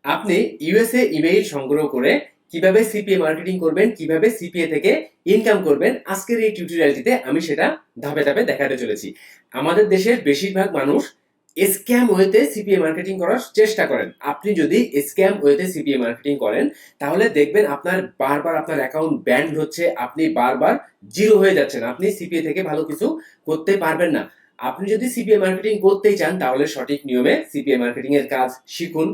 আপনি USA email সংগ্রহ করে কিভাবে সিপিএ মার্কেটিং করবেন, কিভাবে সিপিএ থেকে ইনকাম করবেন, আজকের এই টিউটোরিয়ালটিতে আমি সেটা ধাপে ধাপে দেখাতে চলেছি। আমাদের দেশের বেশিরভাগ মানুষ স্ক্যাম ওয়েতে সিপিএ মার্কেটিং করার চেষ্টা করেন। আপনি যদি স্ক্যাম ওয়েতে সিপিএ মার্কেটিং করেন তাহলে দেখবেন আপনার বারবার আপনার অ্যাকাউন্ট ব্যান্ড হচ্ছে, আপনি বারবার জিরো হয়ে যাচ্ছেন, আপনি সিপিএ থেকে ভালো কিছু করতে পারবেন না। আপনি যদি সিপিএ মার্কেটিং করতেই চান তাহলে সঠিক নিয়মে সিপিএ মার্কেটিং এর কাজ শিখুন,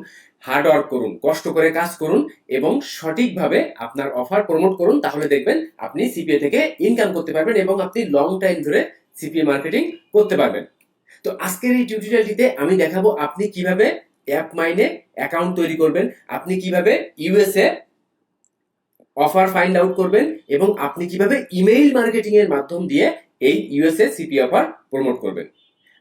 হার্ড ওয়ার্ক করুন, কষ্ট করে কাজ করুন এবং সঠিকভাবে আপনার অফার প্রমোট করুন। তাহলে দেখবেন আপনি সিপিএ থেকে ইনকাম করতে পারবেন এবং আপনি লং টাইম ধরে সিপিএ মার্কেটিং করতে পারবেন। তো আজকের এই টিউটোরিয়ালটিতে আমি দেখাবো আপনি কিভাবে অ্যাপ মাইনে অ্যাকাউন্ট তৈরি করবেন, আপনি কিভাবে ইউএসএ অফার ফাইন্ড আউট করবেন এবং আপনি কিভাবে ইমেইল মার্কেটিং এর মাধ্যম দিয়ে এই ইউএসএ সিপি অফার প্রমোট করবেন।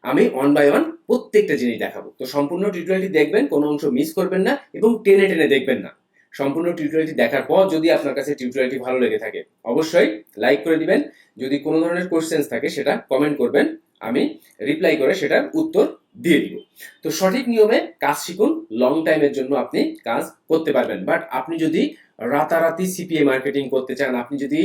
আমি ওয়ান বাই ওয়ান প্রত্যেকটা জিনিস দেখাবো। তো সম্পূর্ণ টিউটোরিয়ালটি দেখবেন, কোনো অংশ মিস করবেন না এবং টেনে টেনে দেখবেন না। সম্পূর্ণ টিউটোরিয়ালটি দেখার পর যদি আপনার কাছে টিউটোরিয়ালটি ভালো লেগে থাকে অবশ্যই লাইক করে দিবেন। যদি কোনো ধরনের কোশ্চেন্স থাকে সেটা কমেন্ট করবেন, আমি রিপ্লাই করে সেটার উত্তর দিয়ে দিব। তো সঠিক নিয়মে কাজ শিখুন, লং টাইমের জন্য আপনি কাজ করতে পারবেন। বাট আপনি যদি রাতারাতি সিপিএ মার্কেটিং করতে চান, আপনি যদি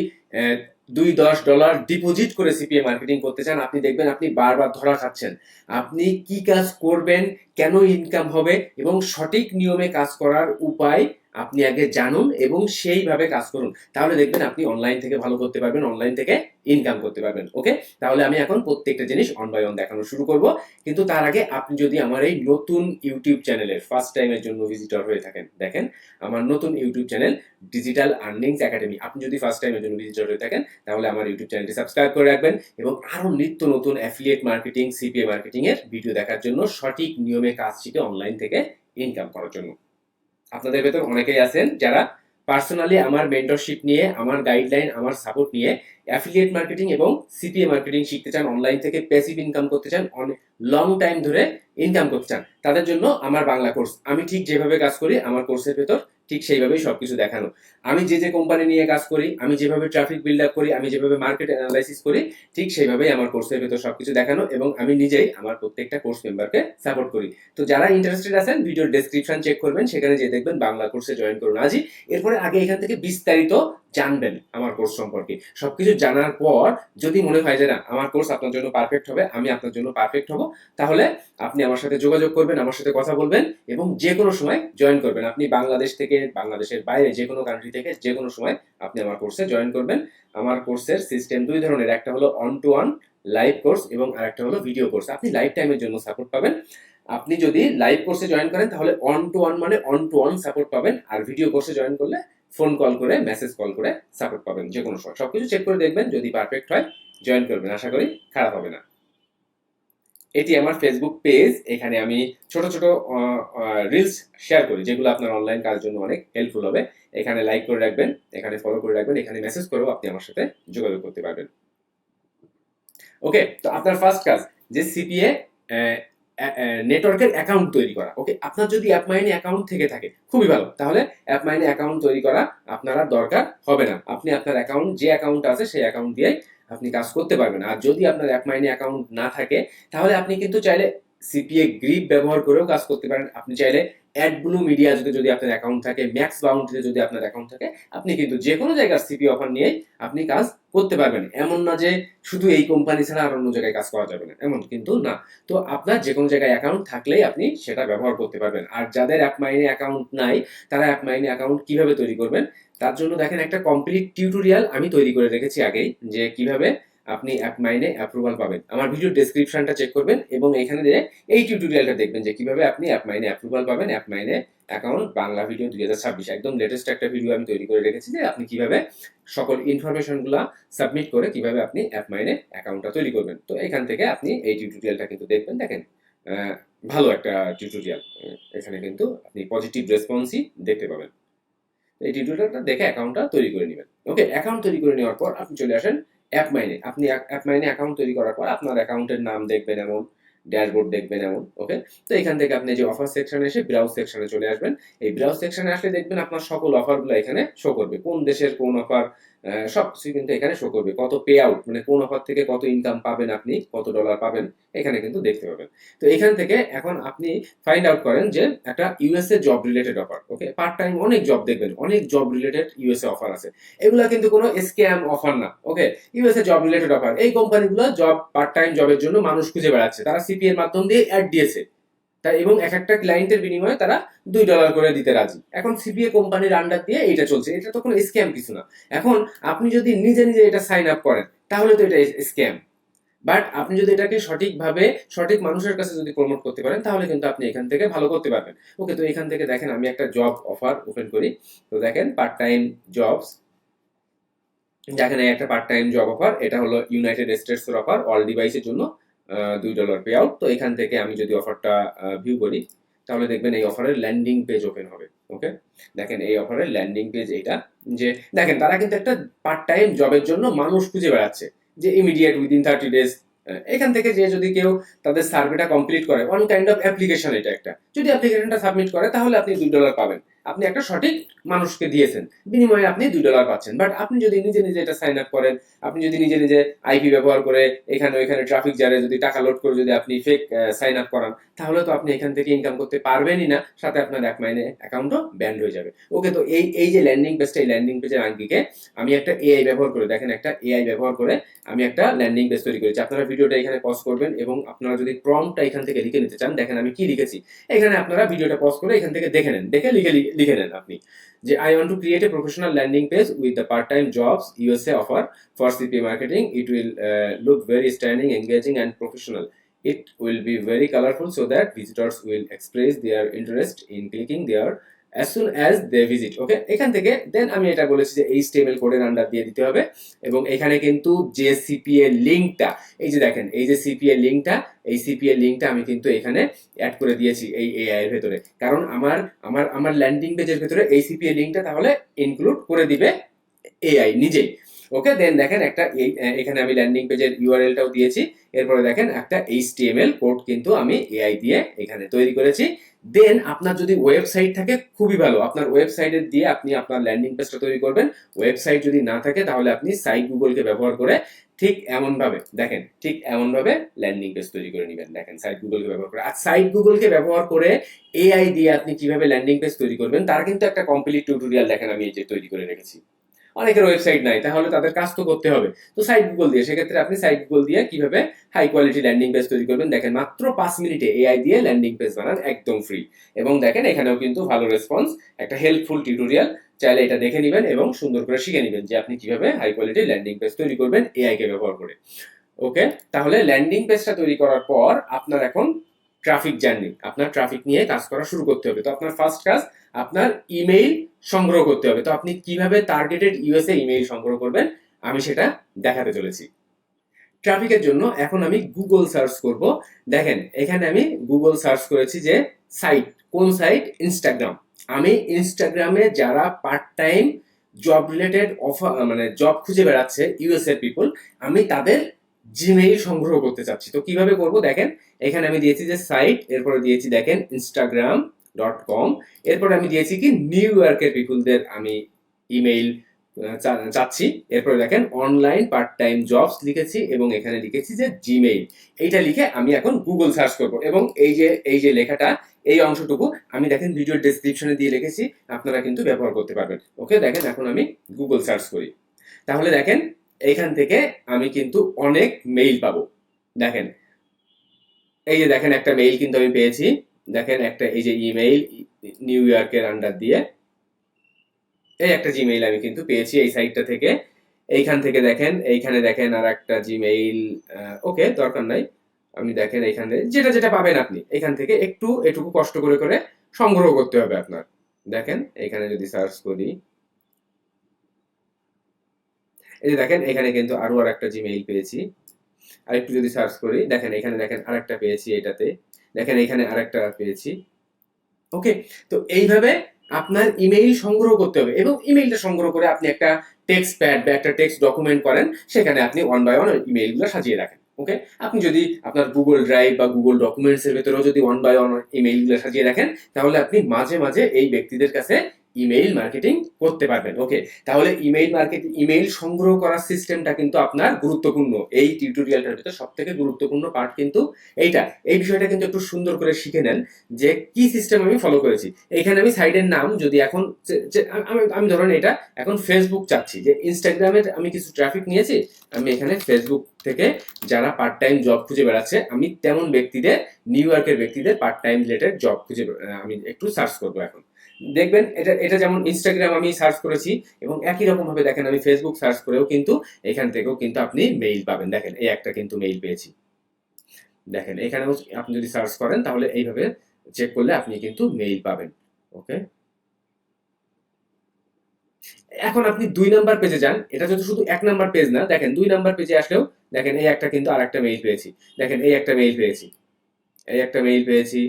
$2-10 ডিপোজিট করে সিপিএ মার্কেটিং করতে চান, আপনি দেখবেন আপনি বারবার ধরা খাচ্ছেন। আপনি কি কাজ করবেন, কেন ইনকাম হবে এবং সঠিক নিয়মে কাজ করার উপায় আপনি আগে জানুন এবং সেইভাবে কাজ করুন। তাহলে দেখবেন আপনি অনলাইন থেকে ভালো করতে পারবেন, অনলাইন থেকে ইনকাম করতে পারবেন। ওকে, তাহলে আমি এখন প্রত্যেকটা জিনিস অন বাই অন দেখানো শুরু করব। কিন্তু তার আগে আপনি যদি আমার এই নতুন ইউটিউব চ্যানেলের ফার্স্ট টাইমের জন্য ভিজিটর হয়ে থাকেন, দেখেন আমার নতুন YouTube channel digital earnings academy. আপনি যদি ফার্স্ট টাইমের জন্য ভিজিটর হয়ে থাকেন তাহলে আমার ইউটিউব চ্যানেলটি সাবস্ক্রাইব করে রাখবেন এবং আরো নিত্য নতুন অ্যাফিলিয়েট মার্কেটিং, সিপিএ মার্কেটিং এর ভিডিও দেখার জন্য, সঠিক নিয়মে কাজ শিখে অনলাইন থেকে ইনকাম করার জন্য। আপনাদের ভেতর অনেকেই আছেন যারা পার্সোনালি আমার মেন্টরশিপ নিয়ে, আমার গাইডলাইন, আমার সাপোর্ট নিয়ে অ্যাফিলিয়েট মার্কেটিং এবং সিপিএ মার্কেটিং শিখতে চান, অনলাইন থেকে প্যাসিভ ইনকাম করতে চান, অনেক লং টাইম ধরে ইনকাম করতে চান। তাদের জন্য আমার বাংলা কোর্স, আমি ঠিক যেভাবে কাজ করি আমার কোর্সের ভেতর ঠিক সেইভাবেই সবকিছু দেখানো। আমি যে যে কোম্পানি নিয়ে কাজ করি, আমি যেভাবে ট্রাফিক বিল্ড আপ করি, আমি যেভাবে মার্কেট অ্যানালাইসিস করি, ঠিক সেইভাবেই আমার কোর্সের ভেতর সবকিছু দেখানো এবং আমি নিজেই আমার প্রত্যেকটা কোর্স মেম্বারকে সাপোর্ট করি। তো যারা ইন্টারেস্টেড আছেন ভিডিওর ডেসক্রিপশন চেক করবেন, সেখানে যে দেখবেন বাংলা কোর্সে জয়েন করুন আজই। এরপরে আগে এখান থেকে বিস্তারিত জানবেন আমার কোর্স সম্পর্কে। সবকিছু জানার পর যদি মনে হয় যে না আমার কোর্স আপনার জন্য পারফেক্ট হবে, আমি আপনার জন্য পারফেক্ট হব, তাহলে আপনি আমার সাথে যোগাযোগ করবেন, আমার সাথে কথা বলবেন এবং যে কোনো সময় জয়েন করবেন। আপনি বাংলাদেশ থেকে, বাংলাদেশের বাইরে যে কোনো কান্ট্রি থেকে যে কোনো সময় আপনি আমার কোর্সে জয়েন করবেন। আমার কোর্সের সিস্টেম দুই ধরনের, একটা হলো one to one live course এবং আরেকটা হলো ভিডিও কোর্স। আপনি লাইফ টাইমের জন্য সাপোর্ট পাবেন। আপনি যদি লাইভ কোর্সে জয়েন করেন তাহলে অন টু ওয়ান মানে অন টু ওয়ান সাপোর্ট পাবেন, আর ভিডিও কোর্সে জয়েন করলে ফোন কল করে, মেসেজ কল করে সাপোর্ট পাবেন যে কোনো সময়। সবকিছু চেক করে দেখবেন, যদি পারফেক্ট হয় জয়েন করবেন, আশা করি খারাপ হবে না। এটি আমার ফেসবুক পেজ, এখানে আমি ছোট ছোট রিলস শেয়ার করি যেগুলো আপনার অনলাইন কাজের জন্য অনেক হেল্পফুল হবে। এখানে লাইক করে রাখবেন, এখানে ফলো করে রাখবেন, এখানে মেসেজ করেও আপনি আমার সাথে যোগাযোগ করতে পারবেন। ওকে, তো আপনার ফার্স্ট কাজ যে সিপিএ নেটওয়ার্কের অ্যাকাউন্ট তৈরি করা। ওকে, আপনার যদি অ্যাপ মাইনে অ্যাকাউন্ট থেকে থাকে খুবই ভালো, তাহলে অ্যাপ মাইনে অ্যাকাউন্ট তৈরি করা আপনার আর দরকার হবে না। আপনি আপনার অ্যাকাউন্ট, যে অ্যাকাউন্ট আছে সেই অ্যাকাউন্ট দিয়ে আপনি কাজ করতে পারবেন। আর যদি আপনার অ্যাপ মাইনে অ্যাকাউন্ট না থাকে তাহলে আপনি কিন্তু চাইলে সিপিএ গ্রিপ ব্যবহার করেও কাজ করতে পারেন। আপনি চাইলে অ্যাডব্লু মিডিয়া যদি আপনার অ্যাকাউন্ট থাকে, ম্যাক্স বাউন্ডারিতে যদি আপনার অ্যাকাউন্ট থাকে, আপনি কিন্তু যে কোনো জায়গার সিপি অফার নিয়ে আপনি কাজ করতে পারবেন। এমন না যে শুধু এই কোম্পানি ছাড়া আর অন্য জায়গায় কাজ করা যাবে না, এমন কিন্তু না। তো আপনার যে কোনো জায়গায় অ্যাকাউন্ট থাকলেই আপনি সেটা ব্যবহার করতে পারবেন। আর যাদের অ্যাপ মাইনে অ্যাকাউন্ট নাই তারা অ্যাপ মাইনে অ্যাকাউন্ট কিভাবে তৈরি করবেন তার জন্য দেখেন একটা কমপ্লিট টিউটোরিয়াল আমি তৈরি করে রেখেছি আগেই, যে কিভাবে আপনি অ্যাপ মাইনে অ্যাপ্রুভাল পাবেন। আমার ভিডিও ডেসক্রিপশনটা চেক করবেন এবং এখানে এই টিউটোরিয়ালটা দেখবেন যে কিভাবে আপনি অ্যাপ মাইনে অ্যাপ্রুভাল পাবেন। অ্যাপ মাইনে অ্যাকাউন্ট বাংলা ভিডিও 2026 একদম লেটেস্ট একটা ভিডিও আমি তৈরি করে রেখেছি যে আপনি কিভাবে সকল ইনফরমেশনগুলো সাবমিট করে কিভাবে আপনি অ্যাপ মাইনে অ্যাকাউন্টটা তৈরি করবেন। তো এখান থেকে আপনি এই টিউটোরিয়ালটা কিন্তু দেখবেন। দেখেন ভালো একটা টিউটোরিয়াল, এখানে কিন্তু আপনি পজিটিভ রেসপন্সই দেখতে পাবেন। এই টিউটোরিয়ালটা দেখে অ্যাকাউন্টটা তৈরি করে নেবেন। ওকে, অ্যাকাউন্ট তৈরি করে নেওয়ার পর আপনি চলে আসেন অ্যাপ মাইনে। আপনি অ্যাপ মাইনে অ্যাকাউন্ট তৈরি করার পর আপনার অ্যাকাউন্টের নাম দেখবেন এমন, ড্যাশবোর্ড দেখবেন এমন। ওকে, তো এখান থেকে আপনি যে অফার সেকশনে এসে ব্রাউজ সেকশনে চলে আসবেন। এই ব্রাউজ সেকশনে আসলে দেখবেন আপনার সকল অফারগুলো এখানে শো করবে, কোন দেশের কোন অফার সবকিছু কিন্তু এখানে শো করবে। কত পে আউট মানে কোন অফার থেকে কত ইনকাম পাবেন, আপনি কত ডলার পাবেন এখানে কিন্তু দেখতে পাবেন। তো এখান থেকে এখন আপনি ফাইন্ড আউট করেন যে একটা ইউএসএ জব রিলেটেড অফার। ওকে, পার্ট টাইম অনেক জব দেখবেন, অনেক জব রিলেটেড ইউএসএ অফার আছে। এগুলা কিন্তু কোনো স্ক্যাম অফার না। ওকে, ইউএসএ জব রিলেটেড অফার, এই কোম্পানিগুলো জব পার্ট টাইম জবের জন্য মানুষ খুঁজে বেড়াচ্ছে, তারা সিপি এর মাধ্যম দিয়ে অ্যাড দিয়েছে তাই, এবং এক একটা ক্লায়েন্টের বিনিময়ে তারা $2 করে দিতে রাজি। এখন সিপিএ কোম্পানির আন্ডার দিয়ে এটা চলছে, এটা তো কোনো স্ক্যাম কিছু না। এখন আপনি যদি নিজে নিজে এটা সাইন আপ করেন তাহলে তো এটা স্ক্যাম, বাট আপনি যদি এটাকে সঠিকভাবে সঠিক মানুষের কাছে যদি প্রমোট করতে পারেন তাহলে কিন্তু আপনি এখান থেকে ভালো করতে পারবেন। ওকে, তো এখান থেকে দেখেন আমি একটা জব অফার ওপেন করি। তো দেখেন পার্ট টাইম জবস, দেখেন এই একটা পার্ট টাইম জব অফার, এটা হলো ইউনাইটেড স্টেটস এর অফার, অল ডিভাইসের জন্য $2 পে আউট। তো এখান থেকে আমি যদি অফারটা ভিউ করি তাহলে দেখবেন এই অফারের ল্যান্ডিং পেজ ওপেন হবে। ওকে, দেখেন এই অফারের ল্যান্ডিং পেজ এটা, যে দেখেন তারা কিন্তু একটা পার্ট টাইম জবের জন্য মানুষ খুঁজে বেড়াচ্ছে, যে ইমিডিয়েট উইদিন 30 days। এখান থেকে যে যদি কেউ তাদের সার্ভেটা কমপ্লিট করে, ওয়ান কাইন্ড অফ অ্যাপ্লিকেশন এটা একটা, যদি অ্যাপ্লিকেশনটা সাবমিট করে তাহলে আপনি $2 পাবেন। আপনি একটা সঠিক মানুষকে দিয়েছেন, বিনিময়ে আপনি $2 পাচ্ছেন। বাট আপনি যদি নিজে নিজে এটা সাইন আপ করেন, আপনি যদি নিজে নিজে আইপি ব্যবহার করে এখানে ওইখানে ট্রাফিক জারে যদি টাকা লোড করে যদি আপনি ফেক সাইন আপ করান, তাহলে তো আপনি এখান থেকে ইনকাম করতে পারবেনই না, সাথে আপনার এক মাইনে অ্যাকাউন্টও ব্যান্ড হয়ে যাবে। ওকে, তো এই এই যে ল্যান্ডিং পেজটা, এই ল্যান্ডিং পেজের আঙ্গিকে আমি একটা এআই ব্যবহার করে, দেখেন একটা এআই ব্যবহার করে আমি একটা ল্যান্ডিং পেজ তৈরি করেছি। আপনারা ভিডিওটা এখানে পজ করবেন এবং আপনারা যদি প্রম্পটটা এখান থেকে লিখে নিতে চান, দেখেন আমি কি লিখেছি এখানে, আপনারা ভিডিওটা পজ করে এখান থেকে দেখে নেন, দেখে লিখে নেন আপনি যে I want to create a professional landing page with the part-time jobs USA offer for CPA marketing. It will look very stunning, engaging, and professional. It will be very colorful so that visitors will express their interest in clicking there as soon as they visit. ওকে, এখান থেকে দেন আমি এটা বলেছি যে HTML কোডের under দিয়ে দিতে হবে, এবং এখানে কিন্তু যে সিপিএ লিংকটা, এই যে দেখেন এই যে সিপিএ লিংকটা, এই সিপিএ লিংকটা আমি কিন্তু এখানে অ্যাড করে দিয়েছি এই এআই এর ভেতরে, কারণ আমার আমার আমার ল্যান্ডিং পেজের ভেতরে এই সিপিএ লিংকটা তাহলে ইনক্লুড করে দিবে এআই নিজেই। ওকে, দেন দেখেন একটা এখানে আমি ল্যান্ডিং পেজের ইউআরএলটাও দিয়েছি, এরপরে দেখেন একটা এইচটিএমএল কোড কিন্তু আমি এআই দিয়ে এখানে তৈরি করেছি। দেন আপনার যদি ওয়েবসাইট থাকে খুবই ভালো, আপনার ওয়েবসাইটের দিয়ে আপনি আপনার ল্যান্ডিং পেজটা তৈরি করবেন। ওয়েবসাইট যদি না থাকে তাহলে আপনি সাইট গুগলকে ব্যবহার করে ঠিক এমন ভাবে, দেখেন ঠিক এমন ভাবে ল্যান্ডিং পেজ তৈরি করে নেবেন। দেখেন সাইট গুগলকে ব্যবহার করে, আর সাইট গুগলকে ব্যবহার করে এআই দিয়ে আপনি কিভাবে ল্যান্ডিং পেজ তৈরি করবেন তার কিন্তু একটা কমপ্লিট টিউটোরিয়াল দেখেন আমি এই যে তৈরি করে রেখেছি। অনেকের ওয়েবসাইট নাই, তাহলে তাদের কাজ তো করতে হবে, তো সাইট গুগল দিয়ে, সেক্ষেত্রে আপনি সাইট গুগল দিয়ে কিভাবে হাই কোয়ালিটি ল্যান্ডিং পেজ তৈরি করবেন দেখেন মাত্র 5 মিনিটে এআই দিয়ে ল্যান্ডিং পেজ বানান একদম ফ্রি। এবং দেখেন এখানেও কিন্তু ভালো রেসপন্স, একটা হেল্পফুল টিউটোরিয়াল, চাইলে এটা দেখে নেবেন এবং সুন্দর করে শিখে নেবেন যে আপনি কিভাবে হাই কোয়ালিটি ল্যান্ডিং পেজ তৈরি করবেন এআই কে ব্যবহার করে। ওকে, তাহলে ল্যান্ডিং পেজটা তৈরি করার পর আপনার এখন ট্রাফিক জার্নি, আপনার ট্রাফিক নিয়ে কাজ করা শুরু করতে হবে। তো আপনার ফার্স্ট কাজ আপনার ইমেইল সংগ্রহ করতে হবে। তো আপনি কিভাবে টার্গেটেড ইউএসএ ইমেইল সংগ্রহ করবেন আমি সেটা দেখাতে চলেছি। ট্রাফিকের জন্য এখন আমি গুগল সার্চ করব। দেখেন এখানে আমি গুগল সার্চ করেছি যে সাইট, কোন সাইট? ইনস্টাগ্রাম। আমি ইনস্টাগ্রামে যারা part time job related offer মানে জব খুঁজে বেড়াচ্ছে ইউএসএ পিপল, আমি তাদের জিমেইল সংগ্রহ করতে চাচ্ছি। তো কিভাবে করব দেখেন, এখানে আমি দিয়েছি যে সাইট, এরপরে দিয়েছি দেখেন instagram.com, এরপরে আমি দিয়েছি কি নিউ ইয়র্কের পিপলদের আমি ইমেইল চাচ্ছি। এরপরে দেখেন অনলাইন পার্ট টাইম জবস লিখেছি এবং এখানে লিখেছি যে জিমেইল। এইটা লিখে আমি এখন গুগল সার্চ করব, এবং এই যে লেখাটা, এই অংশটুকু আমি দেখেন ভিডিও ডেসক্রিপশনে দিয়ে রেখেছি, আপনারা কিন্তু ব্যবহার করতে পারবেন। ওকে, দেখেন এখন আমি গুগল সার্চ করি, তাহলে দেখেন এইখান থেকে আমি কিন্তু অনেক মেইল পাবো। দেখেন এই যে দেখেন একটা মেইল কিন্তু আমি পেয়েছি, দেখেন একটা এই যে ইমেইল নিউ ইয়র্কের আন্ডার দিয়ে, এই একটা জিমেইল আমি কিন্তু পেয়েছি এই সাইটটা থেকে। এইখান থেকে দেখেন, এইখানে দেখেন আর একটা জিমেইল, ওকে দরকার নাই, আমি দেখেন এখানে যেটা যেটা পাবেন আপনি এখান থেকে একটু এটুকু কষ্ট করে করে সংগ্রহ করতে হবে আপনার। দেখেন এখানে যদি সার্চ করি, এই যে দেখেন এখানে কিন্তু আরো আর একটা জিমেইল পেয়েছি, আর একটু যদি সার্চ করি দেখেন এখানে দেখেন আরেকটা পেয়েছি, এটাতে দেখেন এখানে আরেকটা পেয়েছি। ওকে, তো এইভাবে আপনার ইমেইল সংগ্রহ করতে হবে, এবং ইমেইলটা সংগ্রহ করে আপনি একটা টেক্সট প্যাড বা একটা টেক্সট ডকুমেন্ট করেন, সেখানে আপনি ওয়ান বাই ওয়ান ইমেইলগুলো সাজিয়ে রাখেন। ওকে, আপনি যদি আপনার গুগল ড্রাইভ বা গুগল ডকুমেন্টস এর ভেতরেও যদি ওয়ান বাই ওয়ান ইমেইলগুলো সাজিয়ে রাখেন, তাহলে আপনি মাঝে মাঝে এই ব্যক্তিদের কাছে ইমেইল মার্কেটিং করতে পারবেন। ওকে, তাহলে ইমেইল সংগ্রহ করার সিস্টেমটা কিন্তু আপনার গুরুত্বপূর্ণ। এই টিউটোরিয়ালটার ভিতরে সবথেকে গুরুত্বপূর্ণ পার্ট কিন্তু এইটা। এই বিষয়টা কিন্তু একটু সুন্দর করে শিখে নেন যে কি সিস্টেম আমি ফলো করেছি। এখানে আমি সাইডের নাম যদি এখন আমি ধরেন এটা এখন ফেসবুক চাচ্ছি, যে ইনস্টাগ্রামের আমি কিছু ট্রাফিক নিয়েছি, আমি এখানে ফেসবুক থেকে যারা পার্ট টাইম জব খুঁজে বেড়াচ্ছে, আমি তেমন ব্যক্তিদের, নিউ ইয়র্কের ব্যক্তিদের পার্ট টাইম রিলেটেড জব খুঁজে আমি একটু সার্চ করবো। এখন দেখবেন এটা এটা যেমন ইনস্টাগ্রাম আমি সার্চ করেছি, এবং একই রকম ভাবে দেখেন আমি ফেসবুক সার্চ করেও কিন্তু এখান থেকেও কিন্তু আপনি মেইল পাবেন। দেখেন এই একটা কিন্তু মেইল পেয়েছি। দেখেন এখানেও আপনি যদি সার্চ করেন তাহলে এইভাবে চেক করলে আপনি কিন্তু মেইল পাবেন। ওকে, এখন আপনি 2 নাম্বার পেজে যান। এটা যদি শুধু 1 নাম্বার পেজ না, দেখেন 2 নাম্বার পেজে আসলেও দেখেন এই একটা কিন্তু আর একটা মেইল পেয়েছি। দেখেন এই একটা মেইল পেয়েছি, এই একটা মেইল পেয়েছি,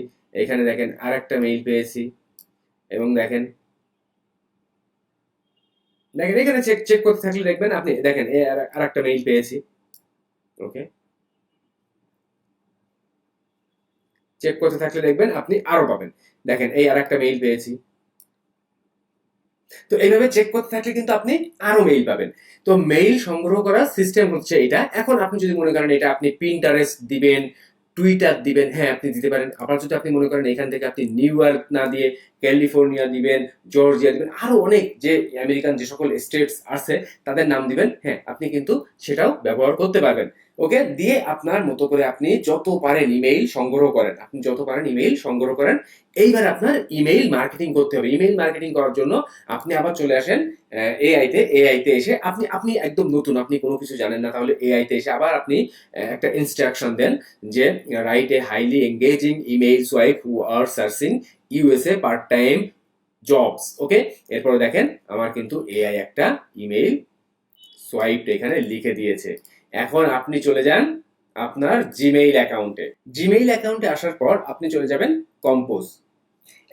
এখানে দেখেন আর একটা মেইল পেয়েছি, এবং দেখেন দেখেন এখানে চেক চেক করতে থাকলে দেখবেন আপনি, দেখেন এই আর একটা মেইল পেয়েছি। ওকে, চেক করতে থাকলে দেখবেন আপনি আরো পাবেন। দেখেন এই আর একটা মেইল পেয়েছি। তো এইভাবে চেক করতে থাকলে কিন্তু আপনি আরো মেইল পাবেন। তো মেইল সংগ্রহ করার সিস্টেম হচ্ছে এটা। এখন আপনি যদি মনে করেন এটা আপনি পিন্টারেস্ট দিবেন, টুইটার দিবেন, হ্যাঁ আপনি দিতে পারেন। আবার যদি আপনি মনে করেন এখান থেকে আপনি নিউ ইয়র্ক না দিয়ে ক্যালিফোর্নিয়া দিবেন, জর্জিয়া দিবেন, আরো অনেক যে আমেরিকান যে সকল স্টেটস আছে তাদের নাম দিবেন, হ্যাঁ আপনি কিন্তু সেটাও ব্যবহার করতে পারবেন। ওকে, দিয়ে আপনার মতো করে আপনি যত পারেন ইমেইল সংগ্রহ করেন, আপনি যত পারেন ইমেইল সংগ্রহ করেন। এইবার আপনার ইমেইল মার্কেটিং করতে হবে। ইমেইল মার্কেটিং করার জন্য আপনি আবার চলে আসেন এআইতে এসে আপনি আপনি একদম নতুন, আপনি কোনো কিছু জানেন না, তাহলে এআইতে এসে আবার আপনি একটা ইনস্ট্রাকশন দেন যে write a highly engaging email swipe who are searching USA part time jobs. Okay, এরপরে দেখেন আমার কিন্তু এআই একটা ইমেইল সোয়াইপ এখানে লিখে দিয়েছে। এখন আপনি চলে যান আপনার জিমেইল অ্যাকাউন্টে। জিমেইল অ্যাকাউন্টে আসার পর আপনি চলে যাবেন কম্পোজ।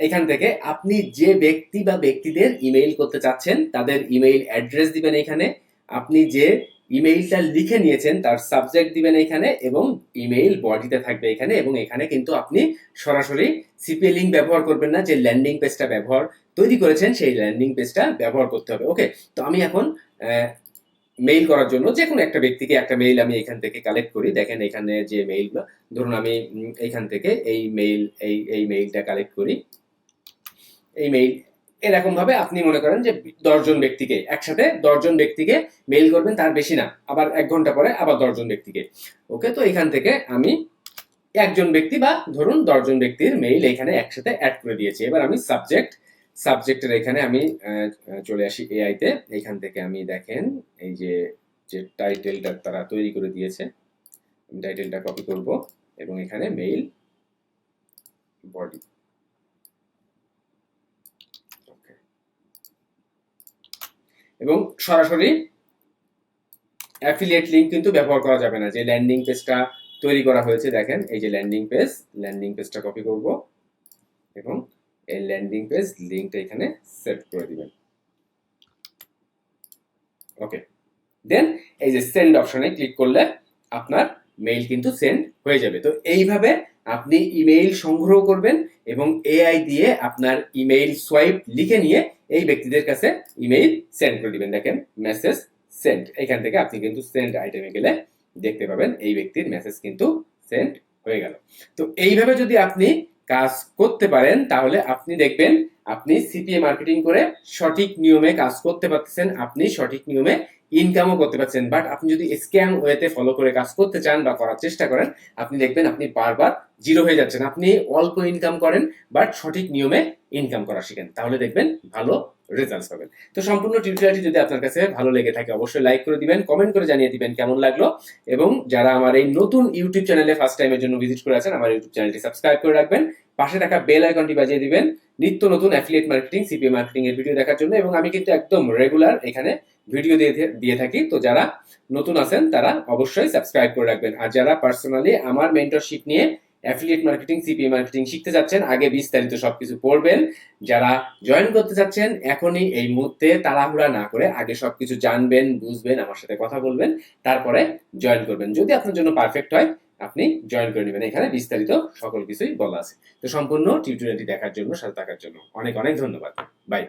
এখান থেকে আপনি যে ব্যক্তি বা ব্যক্তিদের ইমেইল করতে চাচ্ছেন তাদের ইমেইল অ্যাড্রেস দিবেন এখানে। আপনি যে ইমেইলটা লিখে নিয়েছেন তার সাবজেক্ট দিবেন এখানে, এবং ইমেইল বডিতে থাকবে এখানে। এবং এখানে কিন্তু আপনি সরাসরি সিপিএ লিঙ্ক ব্যবহার করবেন না, যে ল্যান্ডিং পেজটা তৈরি করেছেন সেই ল্যান্ডিং পেজটা ব্যবহার করতে হবে। ওকে, তো আমি এখন মেইল করার জন্য যে কোনো একটা ব্যক্তিকে একটা মেইল আমি এখান থেকে কালেক্ট করি। দেখেন এখানে যে মেইলগুলো, ধরুন আমি এইখান থেকে এই মেইলটা কালেক্ট করি। এই মেইল এরকম ভাবে আপনি মনে করেন যে 10 জন ব্যক্তিকে একসাথে 10 জন ব্যক্তিকে মেইল করবেন, তার বেশি না। আবার 1 ঘন্টা পরে আবার 10 জন ব্যক্তিকে। ওকে, তো এখান থেকে আমি একজন ব্যক্তি বা ধরুন 10 জন ব্যক্তির মেইল এখানে একসাথে অ্যাড করে দিয়েছি। এবার আমি সাবজেক্টের এখানে আমি চলে আসি এআইতে। এখান থেকে আমি দেখেন এই যে যে টাইটেলটা তারা তৈরি করে দিয়েছে, আমি টাইটেলটা কপি করব এবং এখানে মেইল বডি। এবং সরাসরি অ্যাফিলিয়েট লিংক কিন্তু ব্যবহার করা যাবে না। যে ল্যান্ডিং পেজটা তৈরি করা হয়েছে, দেখেন এই যে ল্যান্ডিং পেজটা কপি করব এবং এই ল্যান্ডিং পেজ লিংকটা এখানে সেট করে দিবেন। ওকে, দেন এই যে সেন্ড অপশনে ক্লিক করলে আপনার মেইল কিন্তু সেন্ড হয়ে যাবে। তো এইভাবে আপনি ইমেইল সংগ্রহ করবেন এবং এআই দিয়ে আপনার ইমেইল সোয়াইপ লিখে নিয়ে এই ব্যক্তিদের কাছে ইমেইল সেন্ড করে দিবেন। দেখেন মেসেজ সেন্ড, এখান থেকে আপনি কিন্তু সেন্ড আইটেমে গেলে দেখতে পাবেন এই ব্যক্তির মেসেজ কিন্তু সেন্ড হয়ে গেল। তো এইভাবে যদি আপনি কাজ করতে পারেন তাহলে আপনি দেখবেন আপনি সিপিএ মার্কেটিং করে সঠিক নিয়মে কাজ করতে পারতেছেন, আপনি সঠিক নিয়মে ইনকামও করতে পারছেন। বাট আপনি যদি স্ক্যাম ওয়েতে ফলো করে কাজ করতে চান বা করার চেষ্টা করেন, আপনি দেখবেন আপনি বারবার জিরো হয়ে যাচ্ছেন। আপনি অল্প ইনকাম করেন বাট সঠিক নিয়মে ইনকাম করা শিখেন, তাহলে দেখবেন ভালো রেজাল্ট পাবেন। তো সম্পূর্ণ টিউটোরিয়ালটি যদি আপনার কাছে ভালো লেগে থাকে অবশ্যই লাইক করে দিবেন, কমেন্ট করে জানিয়ে দিবেন কেমন লাগলো। এবং যারা আমার এই নতুন ইউটিউব চ্যানেলে ফার্স্ট টাইমের জন্য ভিজিট করে আছেন, আমার ইউটিউব চ্যানেলটি সাবস্ক্রাইব করে রাখবেন, পাশে থাকা বেল আইকনটি বাজিয়ে দিবেন নিত্য নতুন অ্যাফিলিয়েট মার্কেটিং, সিপিএ মার্কেটিং এর ভিডিও দেখার জন্য। এবং আমি কিন্তু একদম রেগুলার এখানে ভিডিও দিয়ে থাকি। তো যারা নতুন আছেন তারা অবশ্যই সাবস্ক্রাইব করে রাখবেন। আর যারা পার্সোনালি আমার মেন্টরশিপ নিয়ে অ্যাফিলিয়েট মার্কেটিং, সিপিএ মার্কেটিং শিখতে যাচ্ছেন, আগে বিস্তারিত সবকিছু পড়বেন। যারা জয়েন করতে যাচ্ছেন এখনই এই মুহূর্তে তাড়াহুড়া না করে আগে সবকিছু জানবেন, বুঝবেন, আমার সাথে কথা বলবেন, তারপরে জয়েন করবেন। যদি আপনার জন্য পারফেক্ট হয় আপনি জয়েন করে নেবেন, এখানে বিস্তারিত সকল কিছুই বলা আছে। তো সম্পূর্ণ টিউটোরিয়ালটি দেখার জন্য, সাথে থাকার জন্য অনেক অনেক ধন্যবাদ। বাই।